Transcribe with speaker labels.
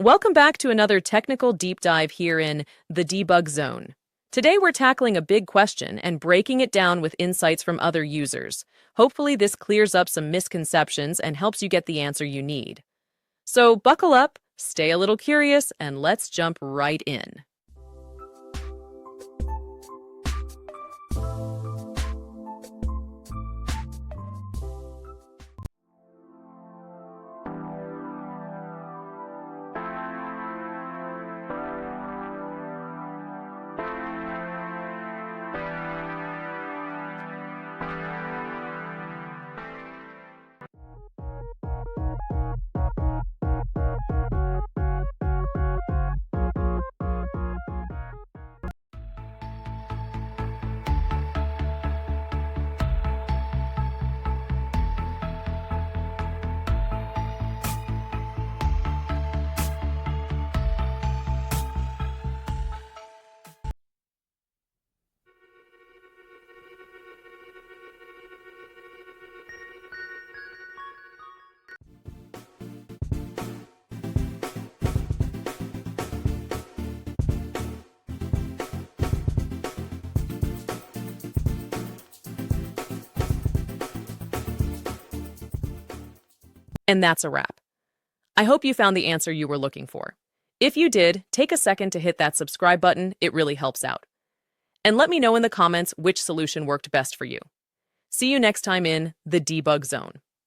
Speaker 1: Welcome back to another technical deep dive here in the debug zone. Today we're tackling a big question and breaking it down with insights from other users. Hopefully this clears up some misconceptions and helps you get the answer you need. So buckle up, stay a little curious, and let's jump right in. And that's a wrap. I hope you found the answer you were looking for. If you did, take a second to hit that subscribe button, it really helps out. And let me know in the comments which solution worked best for you. See you next time in the debug zone.